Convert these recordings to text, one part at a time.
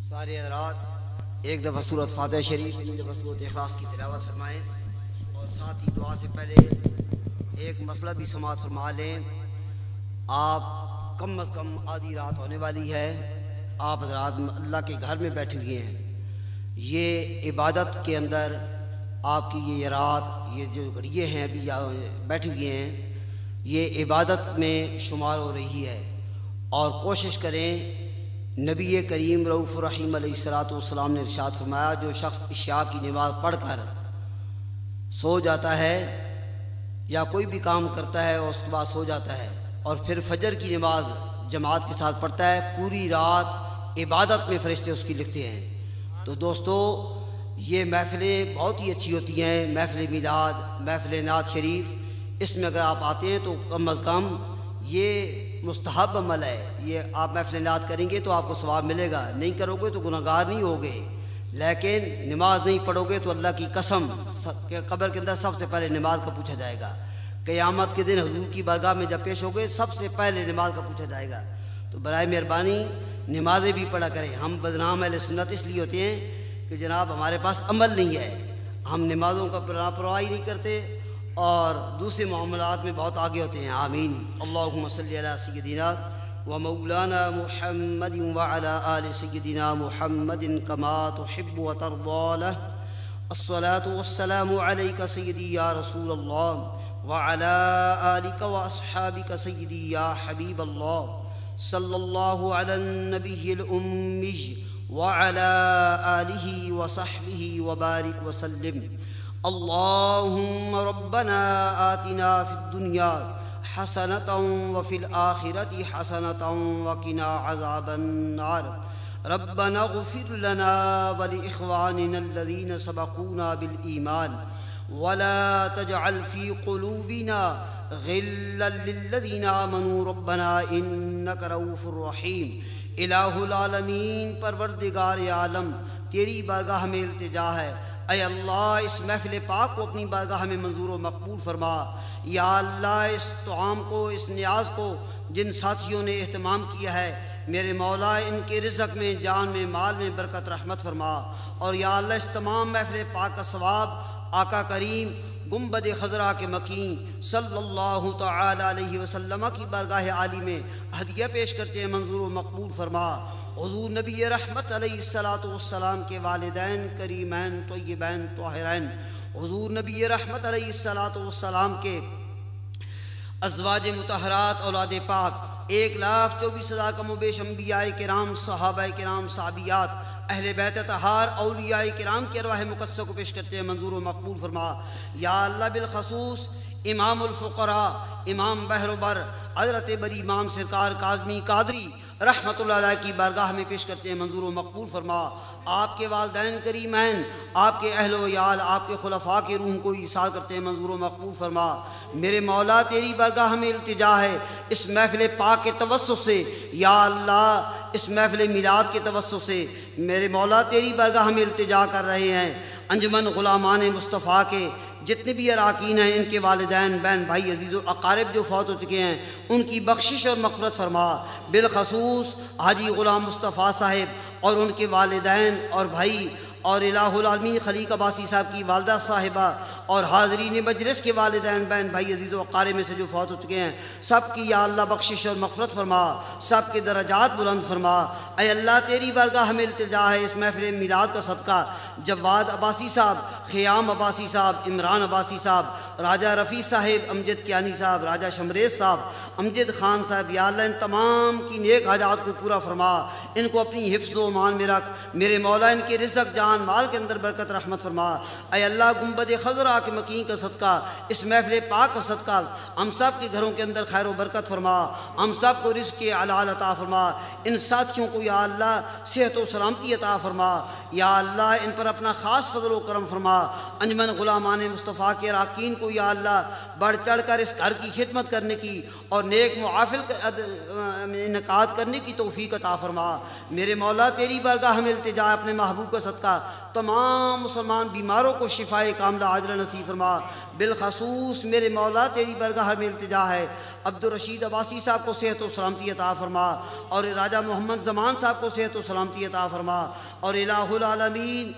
سارے حضرات ایک دفعہ سورۃ فاتحہ شریف ایک دفعہ سورۃ اخلاص کی تلاوت فرمائیں اور ساتھ ہی دعا سے پہلے ایک مسئلہ بھی سماعت فرما لیں۔ آپ کم از کم آدھی رات ہونے والی ہے، آپ حضرات اللہ کے گھر میں بیٹھے ہوئے ہیں۔ یہ عبادت کے اندر آپ کی یہ رات، یہ جو گھڑیے ہیں ابھی بیٹھے ہوئے ہیں، یہ عبادت میں شمار ہو رہی ہے، اور کوشش کریں۔ نبی کریم رؤوف الرحیم علیہ السلام نے ارشاد فرمایا، جو شخص عشاء کی نماز پڑھ کر سو جاتا ہے یا کوئی بھی کام کرتا ہے اور اس کے بعد سو جاتا ہے اور پھر فجر کی نماز جماعت کے ساتھ پڑھتا ہے، پوری رات عبادت میں فرشتے اس کی لکھتے ہیں۔ تو دوستو، یہ محفلیں بہت ہی اچھی ہوتی ہیں، محفل میلاد، محفل نعت شریف، اس میں اگر آپ آتے ہیں تو کم از کم یہ مستحب عمل ہے۔ یہ آپ محفل نعت کریں گے تو آپ کو ثواب ملے گا، نہیں کرو گے تو گناہگار نہیں ہوگے۔ لیکن نماز نہیں پڑھو گے تو اللہ کی قسم کہ قبر کے اندر سب سے پہلے نماز کا پوچھا جائے گا۔ قیامت کے دن حضور کی بارگاہ میں جب پیش ہوگے سب سے پہلے نماز کا پوچھا جائے گا۔ تو برائے مہربانی نمازیں بھی پڑھا کریں۔ ہم بدنام اہل سنت اس لیے ہوتے ہیں کہ جناب ہمارے پاس عمل نہیں ہے، ہم نمازوں کا پرواہ ہی نہیں کرتے اور دوسرے معاملات میں بہت آگے ہوتے ہیں۔ آمین۔ اللہم صلی علی سیدنا و مولانا محمد وعلی آل سیدنا محمد کما تحب و ترضی لہ۔ الصلاة والسلام علیک سیدی یا رسول اللہ وعلی آلک و اصحابک سیدی یا حبیب اللہ، صلی اللہ علی النبی الامی وعلی آلہ وصحبہ وبارک وسلم۔ اللہم ربنا آتنا فی الدنیا حسنة وفی الآخرة حسنة وقنا عذاب النار۔ ربنا اغفر لنا ولإخواننا الذین سبقونا بالإیمان ولا تجعل في قلوبنا غلا للذین آمنوا ربنا انک رؤوف رحیم۔ الہ العالمین، پروردگار عالم، تیری بارگاہ میں التجا ہے، اے اللہ اس محفل پاک کو اپنی بارگاہ میں منظور و مقبول فرما۔ یا اللہ اس طعام کو، اس نیاز کو جن ساتھیوں نے اہتمام کیا ہے، میرے مولا ان کے رزق میں، جان میں، مال میں برکت رحمت فرما۔ اور یا اللہ اس تمام محفل پاک کا ثواب آقا کریم گنبد خضرا کے مکین صلی اللہ تعالی علیہ وسلم کی بارگاہ عالی میں ہدیہ پیش کرتے ہیں، منظور و مقبول فرما۔ حضور نبی رحمت علیہ السلام کے والدین کریمین طیبین طاہرین، حضور نبی رحمت علیہ السلام کے ازواج مطہرات اولاد پاک 1,24,000 کم و بیش انبیاء کرام، صحابہ کرام، صحابیات، اہل بیت اطہار، اولیاء کرام کی ارواح مقدسہ کو پیش کرتے ہیں، منظور و مقبول فرما۔ یا اللہ بالخصوص امام الفقراء، امام بحر و بر، حضرت بری امام سرکار کاظمی قادری رحمت اللہ علیہ کی بارگاہ میں پیش کرتے ہیں، منظور و مقبول فرما۔ آپ کے والدین کریمین، آپ کے اہل و عیال، آپ کے خلفاء کی روح کو ایصال کرتے ہیں، منظور و مقبول فرما۔ میرے مولا تیری بارگاہ میں التجا ہے، اس محفل پاک کے توسط سے، یا اللہ اس محفل میلاد کے توسط سے میرے مولا تیری بارگاہ میں التجا کر رہے ہیں۔ انجمن غلامان مصطفیٰ کے جتنے بھی اراکین ہیں، ان کے والدین، بہن، بھائی، عزیز و اقارب جو فوت ہو چکے ہیں، ان کی بخشش اور مغفرت فرما۔ بالخصوص حاجی غلام مصطفیٰ صاحب اور ان کے والدین اور بھائی، اور الہ العالمین خلیق عباسی صاحب کی والدہ صاحبہ، اور حاضرین مجلس کے والدین، بہن، بھائی، عزیز و اقارب میں سے جو فوت ہو چکے ہیں، سب کی یا اللہ بخشش اور مغفرت فرما، سب کے درجات بلند فرما۔ اے اللہ تیری بارگاہ میں التجا ہے، اس محفل میلاد کا صدقہ جواد عباسی صاحب، خیام عباسی صاحب، عمران عباسی صاحب، راجہ رفیع صاحب، امجد کیانی صاحب، راجہ شمریز صاحب، امجد خان صاحب، یا اللہ ان تمام کی نیک حاجات کو پورا فرما، ان کو اپنی حفظ و امان میں رکھ، میرے مولا ان کے رزق، جان، مال کے اندر برکت رحمت فرما۔ اے اللہ گنبد خضرا کے مکین کا صدقہ، اس محفل پاک کا صدقہ ہم سب کے گھروں کے اندر خیر و برکت فرما، ہم سب کو رزق حلال عطا فرما، ان ساتھیوں کو یا اللہ صحت و سلامتی عطا فرما، یا اللہ ان پر اپنا خاص فضل و کرم فرما۔ انجمن غلامان مصطفیٰ کے اراکین کو یا اللہ بڑھ چڑھ کر اس گھر کی خدمت کرنے کی اور نیک معافل کا انعقاد کرنے کی توفیق عطا فرما۔ میرے مولا تیری بارگاہ میں التجا اپنے محبوب کا صدقہ تمام مسلمان بیماروں کو شفائے کاملہ عاجلہ نصیب فرما۔ بالخصوص میرے مولا تیری بارگاہ میں التجا ہے عبدالرشید عباسی صاحب کو صحت و سلامتی عطا فرما، اور راجہ محمد زمان صاحب کو صحت و سلامتی عطا فرما، اور الہ العالمین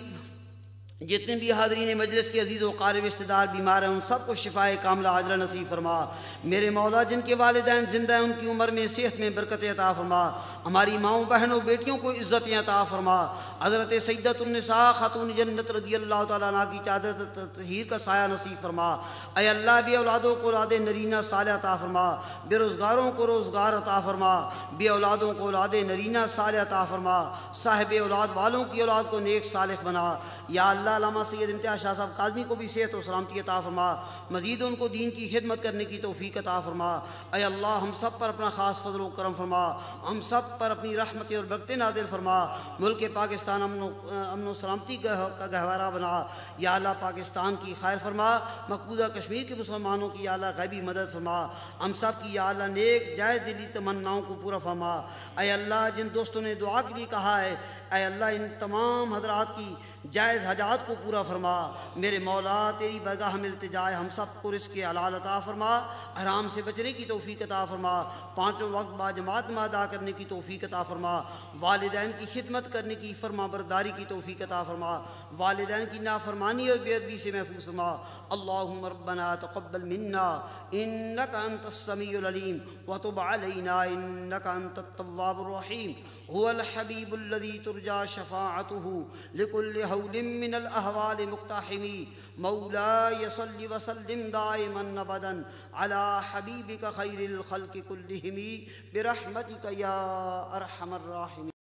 جتنے بھی حاضرین مجلس کے عزیز و قارب رشتہ دار بیمار ہیں ان سب کو شفائے کاملہ عاجلہ نصیب فرما۔ میرے مولا جن کے والدین زندہ ہیں ان کی عمر میں صحت میں برکت عطا فرما، ہماری ماؤں بہنوں بیٹیوں کو عزت عطا فرما۔ حضرت سیدۃ النساء خاتون جنت رضی اللہ تعالیٰ عنہ کی چادر تطہیر کا سایہ نصیب فرما۔ اے اللہ بے اولادوں کو اولاد نرینہ صالح عطا فرما، بے روزگاروں کو روزگار عطا فرما، بے اولادوں کو اولاد نرینہ صالح عطا فرما، صاحب اولاد والوں کی اولاد کو نیک صالح بنا۔ یا اللہ علامہ سید امتیاز شاہ صاحب کاظمی کو بھی صحت و سلامتی عطا فرما، مزید ان کو دین کی خدمت کرنے کی توفیق عطا فرما۔ اے اللہ ہم سب پر اپنا خاص فضل و کرم فرما، ہم سب پر اپنی رحمت اور برکت نازل فرما، ملک پاکستان امن و سلامتی کا گہوارہ بنا۔ یا اللہ پاکستان کی خیر فرما، مقبوضہ کشمیر کے مسلمانوں کی یا اللہ غیبی مدد فرما، ہم سب کی یا اللہ نیک جائز دلی تمناؤں کو پورا فرما۔ اے اللہ جن دوستوں نے دعا کے لیے کہا ہے، اے اللہ ان تمام حضرات کی جائز حاجات کو پورا فرما۔ میرے مولا تیری بارگاہ میں التجا ہے ہم سب کو رزق حلال عطا فرما، حرام سے بچنے کی توفیق عطا فرما، پانچوں وقت با جماعت میں ادا کرنے کی توفیق عطا فرما، والدین کی خدمت کرنے کی فرما برداری کی توفیق عطا فرما، والدین کی نافرمانی اور بے ادبی سے محفوظ فرما۔ اللہم ربنا تقبل منا انک انت السمیع العلیم وتب علینا انک انت التواب الرحیم۔ هو الحبیب الذی ترجى شفاعته لكل هول من الاحوال مقتحم۔ مولاي صل وسلم دائما ابدا على حبیبک خیر الخلق كلهم برحمتك یا ارحم الراحمین۔